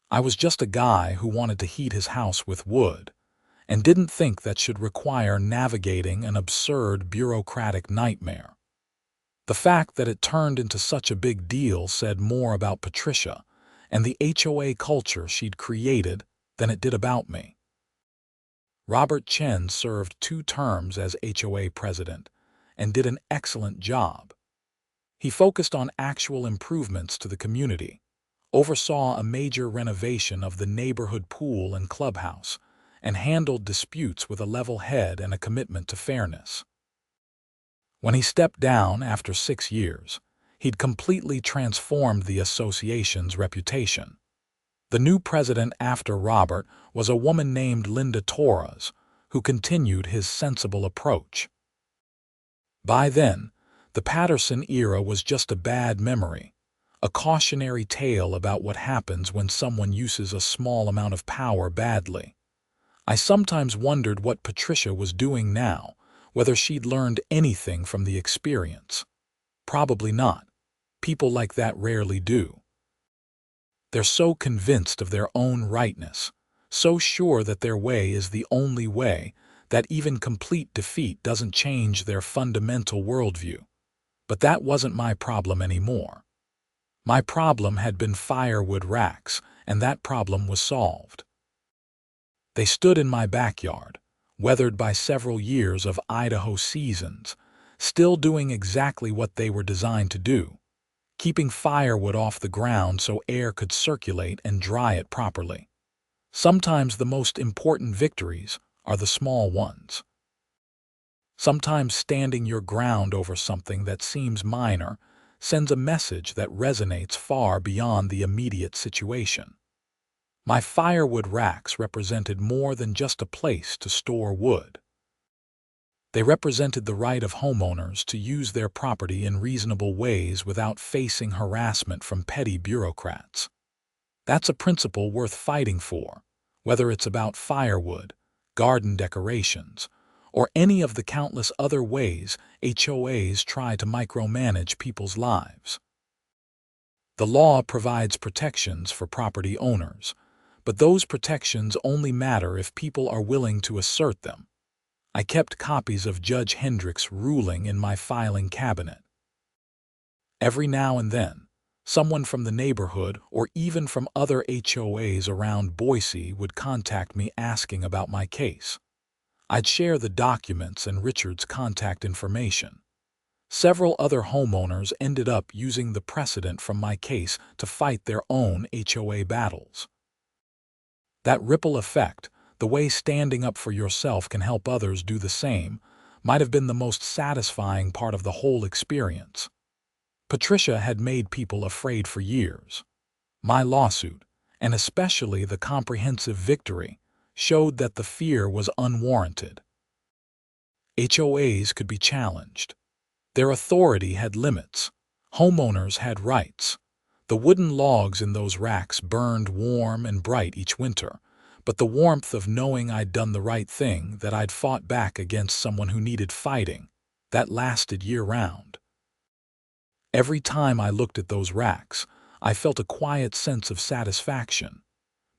I was just a guy who wanted to heat his house with wood, and didn't think that should require navigating an absurd bureaucratic nightmare. The fact that it turned into such a big deal said more about Patricia and the HOA culture she'd created than it did about me. Robert Chen served 2 terms as HOA president and did an excellent job. He focused on actual improvements to the community, oversaw a major renovation of the neighborhood pool and clubhouse, and handled disputes with a level head and a commitment to fairness. When he stepped down after 6 years, he'd completely transformed the association's reputation. The new president after Robert was a woman named Linda Torres, who continued his sensible approach. By then, the Patterson era was just a bad memory, a cautionary tale about what happens when someone uses a small amount of power badly. I sometimes wondered what Patricia was doing now, whether she'd learned anything from the experience. Probably not. People like that rarely do. They're so convinced of their own rightness, so sure that their way is the only way, that even complete defeat doesn't change their fundamental worldview. But that wasn't my problem anymore. My problem had been firewood racks, and that problem was solved. They stood in my backyard, weathered by several years of Idaho seasons, still doing exactly what they were designed to do, keeping firewood off the ground so air could circulate and dry it properly. Sometimes the most important victories are the small ones. Sometimes standing your ground over something that seems minor sends a message that resonates far beyond the immediate situation. My firewood racks represented more than just a place to store wood. They represented the right of homeowners to use their property in reasonable ways without facing harassment from petty bureaucrats. That's a principle worth fighting for, whether it's about firewood, garden decorations, or any of the countless other ways HOAs try to micromanage people's lives. The law provides protections for property owners, but those protections only matter if people are willing to assert them. I kept copies of Judge Hendrick's ruling in my filing cabinet. Every now and then, someone from the neighborhood or even from other HOAs around Boise would contact me asking about my case. I'd share the documents and Richard's contact information. Several other homeowners ended up using the precedent from my case to fight their own HOA battles. That ripple effect, the way standing up for yourself can help others do the same, might have been the most satisfying part of the whole experience. Patricia had made people afraid for years. My lawsuit, and especially the comprehensive victory, showed that the fear was unwarranted. HOAs could be challenged. Their authority had limits. Homeowners had rights. The wooden logs in those racks burned warm and bright each winter, but the warmth of knowing I'd done the right thing, that I'd fought back against someone who needed fighting, that lasted year-round. Every time I looked at those racks, I felt a quiet sense of satisfaction.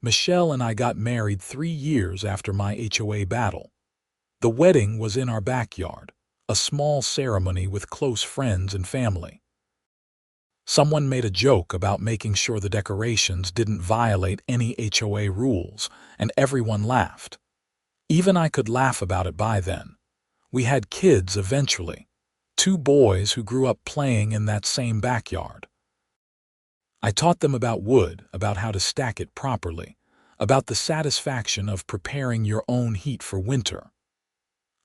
Michelle and I got married 3 years after my HOA battle. The wedding was in our backyard, a small ceremony with close friends and family. Someone made a joke about making sure the decorations didn't violate any HOA rules, and everyone laughed. Even I could laugh about it by then. We had kids eventually, 2 boys who grew up playing in that same backyard. I taught them about wood, about how to stack it properly, about the satisfaction of preparing your own heat for winter.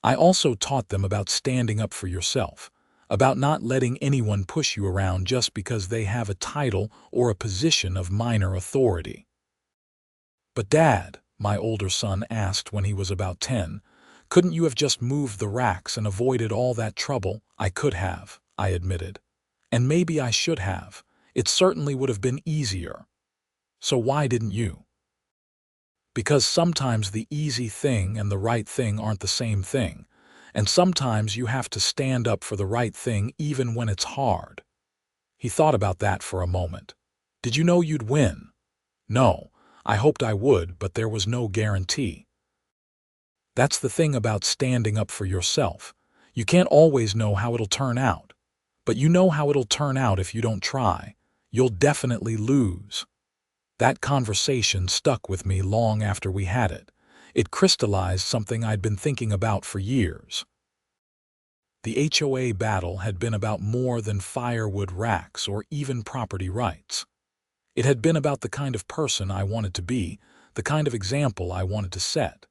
I also taught them about standing up for yourself, about not letting anyone push you around just because they have a title or a position of minor authority. "But Dad," my older son asked when he was about 10, "couldn't you have just moved the racks and avoided all that trouble?" "I could have," I admitted. "And maybe I should have. It certainly would have been easier." "So why didn't you?" "Because sometimes the easy thing and the right thing aren't the same thing, and sometimes you have to stand up for the right thing even when it's hard." He thought about that for a moment. "Did you know you'd win?" "No, I hoped I would, but there was no guarantee." That's the thing about standing up for yourself. You can't always know how it'll turn out, but you know how it'll turn out if you don't try. You'll definitely lose. That conversation stuck with me long after we had it. It crystallized something I'd been thinking about for years. The HOA battle had been about more than firewood racks or even property rights. It had been about the kind of person I wanted to be, the kind of example I wanted to set.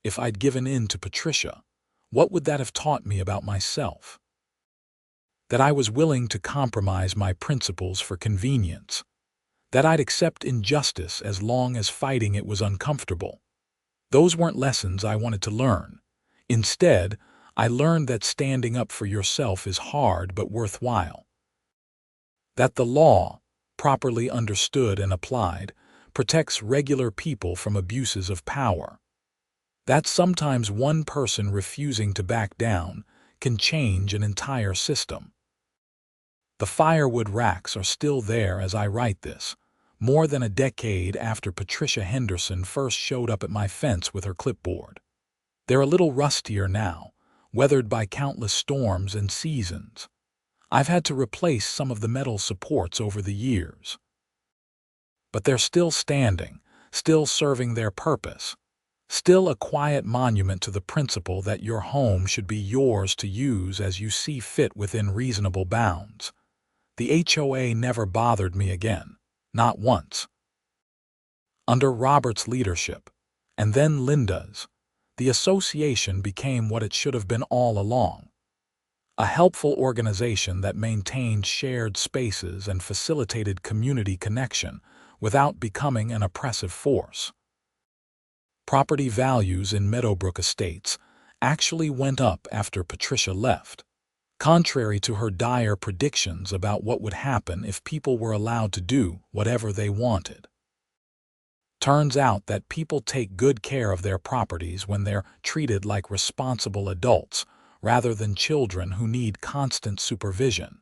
If I'd given in to Patricia, what would that have taught me about myself? That I was willing to compromise my principles for convenience. That I'd accept injustice as long as fighting it was uncomfortable. Those weren't lessons I wanted to learn. Instead, I learned that standing up for yourself is hard but worthwhile. That the law, properly understood and applied, protects regular people from abuses of power. That sometimes one person refusing to back down can change an entire system. The firewood racks are still there as I write this, more than a decade after Patricia Henderson first showed up at my fence with her clipboard. They're a little rustier now, weathered by countless storms and seasons. I've had to replace some of the metal supports over the years. But they're still standing, still serving their purpose. Still a quiet monument to the principle that your home should be yours to use as you see fit within reasonable bounds. The HOA never bothered me again, not once. Under Robert's leadership, and then Linda's, the association became what it should have been all along. A helpful organization that maintained shared spaces and facilitated community connection without becoming an oppressive force. Property values in Meadowbrook Estates actually went up after Patricia left, contrary to her dire predictions about what would happen if people were allowed to do whatever they wanted. Turns out that people take good care of their properties when they're treated like responsible adults rather than children who need constant supervision.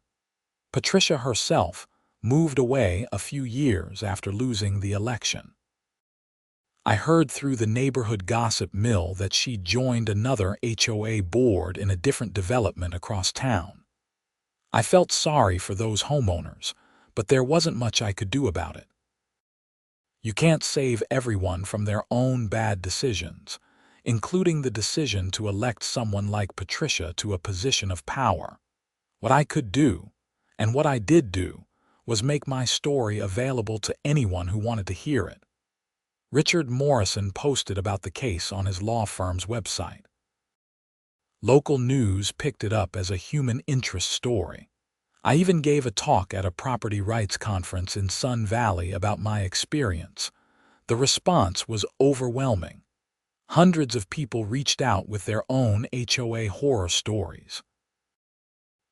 Patricia herself moved away a few years after losing the election. I heard through the neighborhood gossip mill that she joined another HOA board in a different development across town. I felt sorry for those homeowners, but there wasn't much I could do about it. You can't save everyone from their own bad decisions, including the decision to elect someone like Patricia to a position of power. What I could do, and what I did do, was make my story available to anyone who wanted to hear it. Richard Morrison posted about the case on his law firm's website. Local news picked it up as a human interest story. I even gave a talk at a property rights conference in Sun Valley about my experience. The response was overwhelming. Hundreds of people reached out with their own HOA horror stories.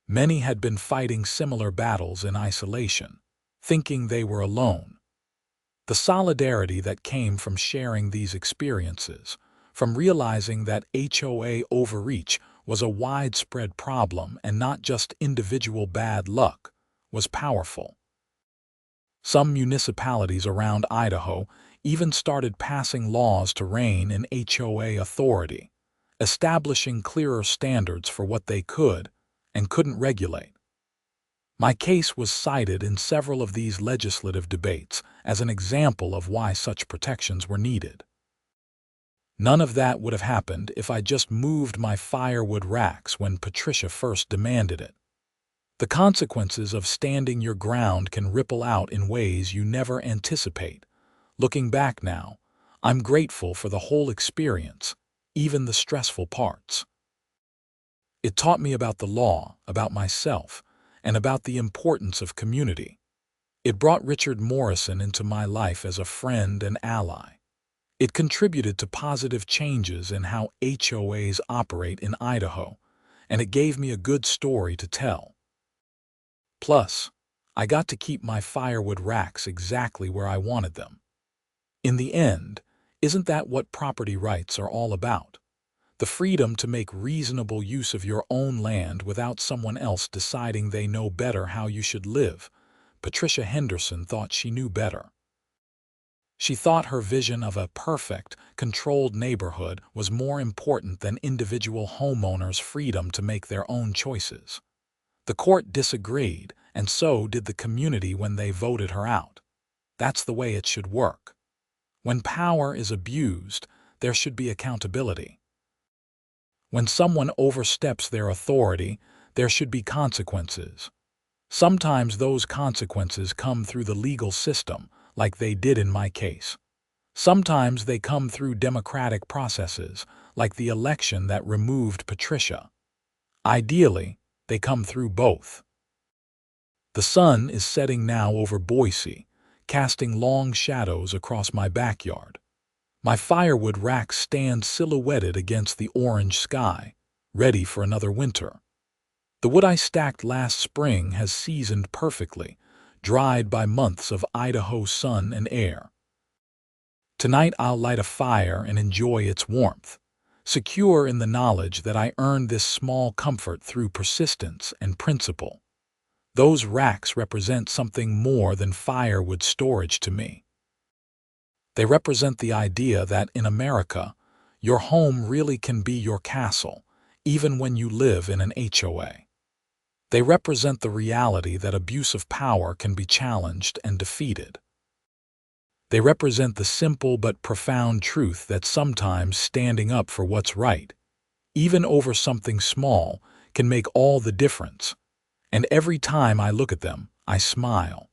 Many had been fighting similar battles in isolation, thinking they were alone. The solidarity that came from sharing these experiences, from realizing that HOA overreach was a widespread problem and not just individual bad luck, was powerful. Some municipalities around Idaho even started passing laws to rein in HOA authority, establishing clearer standards for what they could and couldn't regulate. My case was cited in several of these legislative debates as an example of why such protections were needed. None of that would have happened if I just moved my firewood racks when Patricia first demanded it. The consequences of standing your ground can ripple out in ways you never anticipate. Looking back now, I'm grateful for the whole experience, even the stressful parts. It taught me about the law, about myself, and about the importance of community. It brought Richard Morrison into my life as a friend and ally. It contributed to positive changes in how HOAs operate in Idaho, and it gave me a good story to tell. Plus, I got to keep my firewood racks exactly where I wanted them. In the end, isn't that what property rights are all about? The freedom to make reasonable use of your own land without someone else deciding they know better how you should live. Patricia Henderson thought she knew better. She thought her vision of a perfect, controlled neighborhood was more important than individual homeowners' freedom to make their own choices. The court disagreed, and so did the community when they voted her out. That's the way it should work. When power is abused, there should be accountability. When someone oversteps their authority, there should be consequences. Sometimes those consequences come through the legal system, like they did in my case. Sometimes they come through democratic processes, like the election that removed Patricia. Ideally, they come through both. The sun is setting now over Boise, casting long shadows across my backyard. My firewood rack stands silhouetted against the orange sky, ready for another winter. The wood I stacked last spring has seasoned perfectly, dried by months of Idaho sun and air. Tonight I'll light a fire and enjoy its warmth, secure in the knowledge that I earned this small comfort through persistence and principle. Those racks represent something more than firewood storage to me. They represent the idea that in America, your home really can be your castle, even when you live in an HOA. They represent the reality that abuse of power can be challenged and defeated. They represent the simple but profound truth that sometimes standing up for what's right, even over something small, can make all the difference. And every time I look at them, I smile.